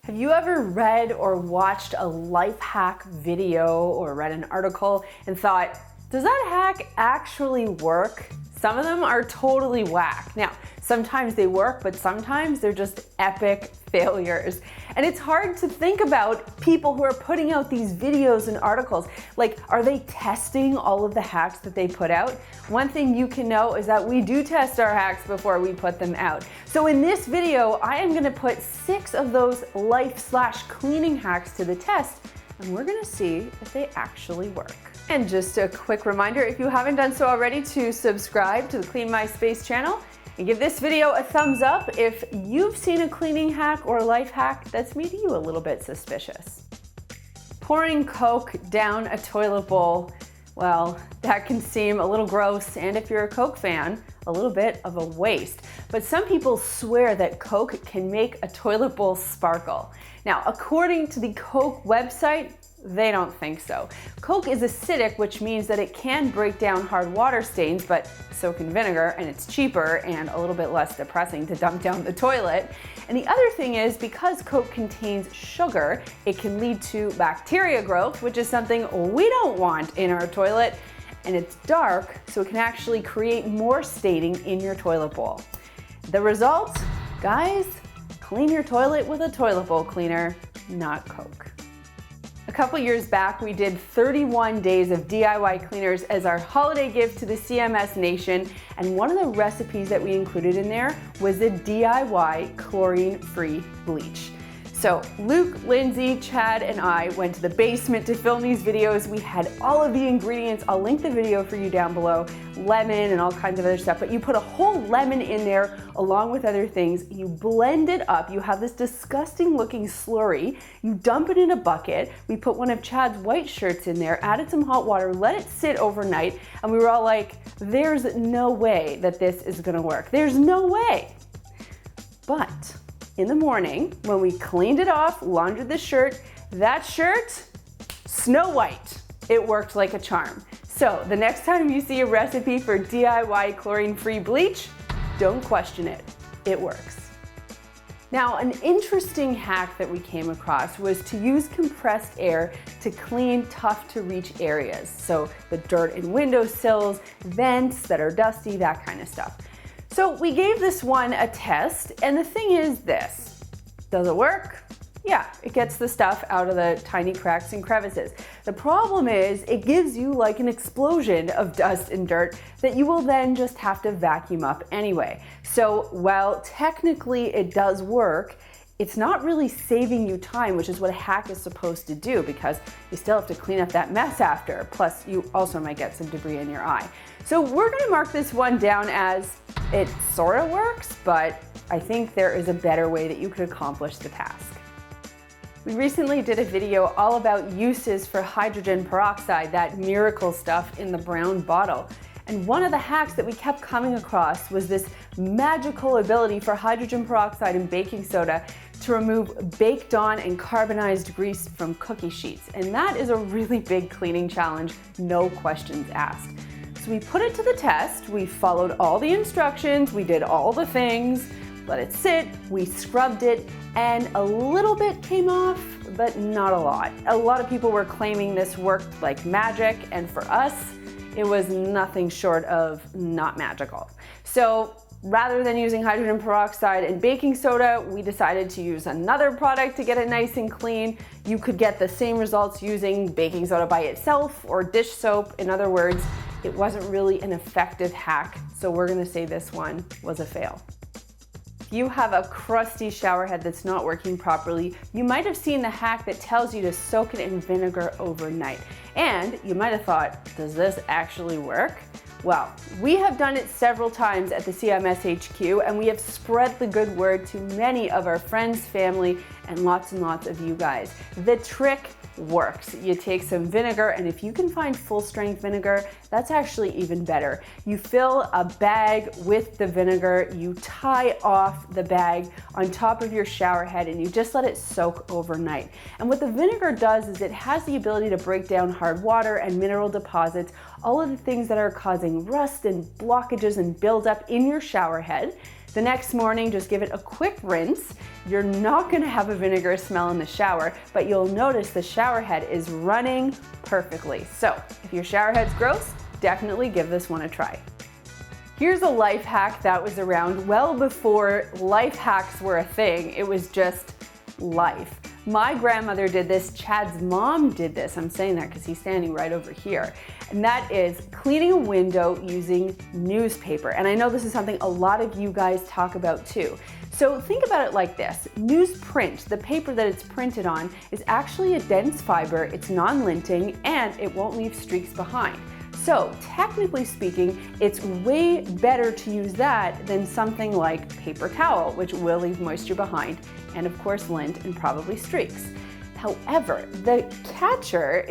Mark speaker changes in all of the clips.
Speaker 1: Have you ever read or watched a life hack video or read an article and thought, does that hack actually work? Some of them are totally whack. Now, sometimes they work, but sometimes they're just epic failures. And it's hard to think about people who are putting out these videos and articles. Like, are they testing all of the hacks that they put out? One thing you can know is that we do test our hacks before we put them out. So in this video, I am gonna put 6 of those life/cleaning hacks to the test, and we're gonna see if they actually work. And just a quick reminder, if you haven't done so already, to subscribe to the Clean My Space channel and give this video a thumbs up if you've seen a cleaning hack or life hack that's made you a little bit suspicious. Pouring Coke down a toilet bowl, well, that can seem a little gross, and if you're a Coke fan, a little bit of a waste. But some people swear that Coke can make a toilet bowl sparkle. Now, according to the Coke website, they don't think so. Coke is acidic, which means that it can break down hard water stains, but so can vinegar, and it's cheaper and a little bit less depressing to dump down the toilet. And the other thing is, because Coke contains sugar, it can lead to bacteria growth, which is something we don't want in our toilet. And it's dark, so it can actually create more staining in your toilet bowl. The result, guys, clean your toilet with a toilet bowl cleaner, not Coke. A couple years back, we did 31 days of DIY cleaners as our holiday gift to the CMS Nation, and one of the recipes that we included in there was a DIY chlorine-free bleach. So Luke, Lindsay, Chad, and I went to the basement to film these videos. We had all of the ingredients. I'll link the video for you down below. Lemon and all kinds of other stuff, but you put a whole lemon in there along with other things. You blend it up. You have this disgusting looking slurry. You dump it in a bucket. We put one of Chad's white shirts in there, added some hot water, let it sit overnight, and we were all like, there's no way that this is gonna work. There's no way. But in the morning, when we cleaned it off, laundered the shirt, that shirt, snow white. It worked like a charm. So the next time you see a recipe for DIY chlorine-free bleach, don't question it. It works. Now, an interesting hack that we came across was to use compressed air to clean tough to reach areas. So the dirt in windowsills, vents that are dusty, that kind of stuff. So we gave this one a test, and the thing is this. Does it work? Yeah, it gets the stuff out of the tiny cracks and crevices. The problem is it gives you like an explosion of dust and dirt that you will then just have to vacuum up anyway. So while technically it does work, it's not really saving you time, which is what a hack is supposed to do, because you still have to clean up that mess after. Plus, you also might get some debris in your eye. So we're gonna mark this one down as it sort of works, but I think there is a better way that you could accomplish the task. We recently did a video all about uses for hydrogen peroxide, that miracle stuff in the brown bottle. And one of the hacks that we kept coming across was this magical ability for hydrogen peroxide and baking soda to remove baked on and carbonized grease from cookie sheets. And that is a really big cleaning challenge, no questions asked. So we put it to the test, we followed all the instructions, we did all the things, let it sit, we scrubbed it, and a little bit came off, but not a lot. A lot of people were claiming this worked like magic, and for us, it was nothing short of not magical. So rather than using hydrogen peroxide and baking soda, we decided to use another product to get it nice and clean. You could get the same results using baking soda by itself or dish soap. In other words, it wasn't really an effective hack, so we're gonna say this one was a fail. If you have a crusty shower head that's not working properly, you might have seen the hack that tells you to soak it in vinegar overnight. And you might have thought, does this actually work? Well, we have done it several times at the CMS HQ, and we have spread the good word to many of our friends, family, and lots of you guys. The trick works. You take some vinegar, and if you can find full strength vinegar, that's actually even better. You fill a bag with the vinegar, you tie off the bag on top of your shower head, and you just let it soak overnight. And what the vinegar does is it has the ability to break down hard water and mineral deposits, all of the things that are causing rust and blockages and buildup in your shower head. The next morning, just give it a quick rinse. You're not gonna have a vinegar smell in the shower, but you'll notice the shower head is running perfectly. So if your shower head's gross, definitely give this one a try. Here's a life hack that was around well before life hacks were a thing. It was just life. My grandmother did this, Chad's mom did this. I'm saying that because he's standing right over here. And that is cleaning a window using newspaper. And I know this is something a lot of you guys talk about too. So think about it like this. Newsprint, the paper that it's printed on, is actually a dense fiber, it's non-linting, and it won't leave streaks behind. So technically speaking, it's way better to use that than something like paper towel, which will leave moisture behind, and of course lint and probably streaks. However, the catcher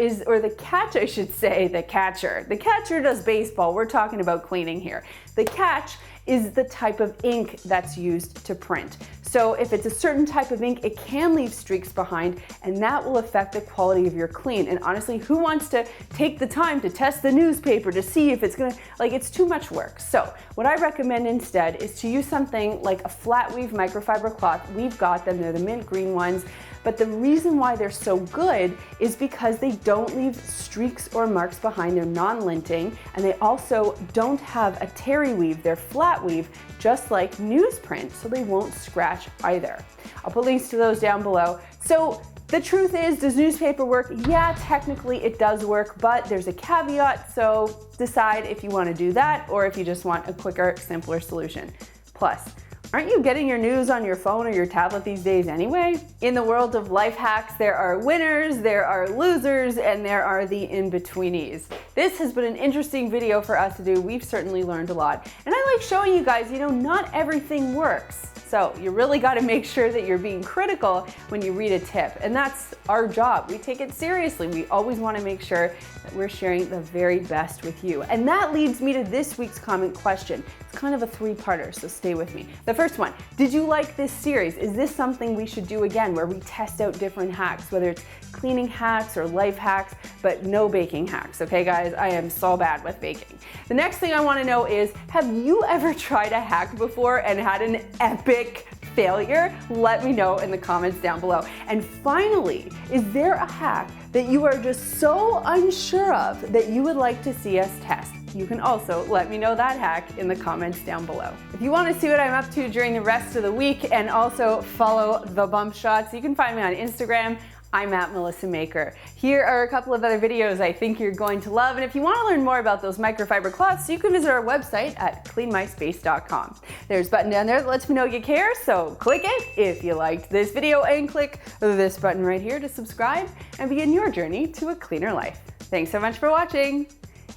Speaker 1: does baseball. We're talking about cleaning here. The catch is the type of ink that's used to print. So if it's a certain type of ink, it can leave streaks behind, and that will affect the quality of your clean. And honestly, who wants to take the time to test the newspaper to see if it's it's too much work. So what I recommend instead is to use something like a flat weave microfiber cloth. We've got them, they're the mint green ones. But the reason why they're so good is because they don't leave streaks or marks behind. They're non-linting, and they also don't have a terry weave. They're flat weave, just like newsprint, so they won't scratch either. I'll put links to those down below. So the truth is, does newspaper work? Yeah, technically it does work, but there's a caveat, so decide if you want to do that or if you just want a quicker, simpler solution. Plus, aren't you getting your news on your phone or your tablet these days anyway? In the world of life hacks, there are winners, there are losers, and there are the in-betweenies. This has been an interesting video for us to do. We've certainly learned a lot. And I like showing you guys, not everything works. So you really got to make sure that you're being critical when you read a tip. And that's our job. We take it seriously. We always want to make sure that we're sharing the very best with you. And that leads me to this week's comment question. It's kind of a three-parter, so stay with me. The first one, did you like this series? Is this something we should do again, where we test out different hacks, whether it's cleaning hacks or life hacks, but no baking hacks, okay guys? I am so bad with baking. The next thing I want to know is, have you ever tried a hack before and had an epic failure? Let me know in the comments down below. And finally, is there a hack that you are just so unsure of that you would like to see us test? You can also let me know that hack in the comments down below. If you want to see what I'm up to during the rest of the week and also follow the bump shots, you can find me on Instagram. I'm at Melissa Maker. Here are a couple of other videos I think you're going to love. And if you want to learn more about those microfiber cloths, you can visit our website at cleanmyspace.com. There's a button down there that lets me know you care, so click it if you liked this video, and click this button right here to subscribe and begin your journey to a cleaner life. Thanks so much for watching,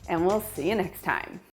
Speaker 1: and we'll see you next time.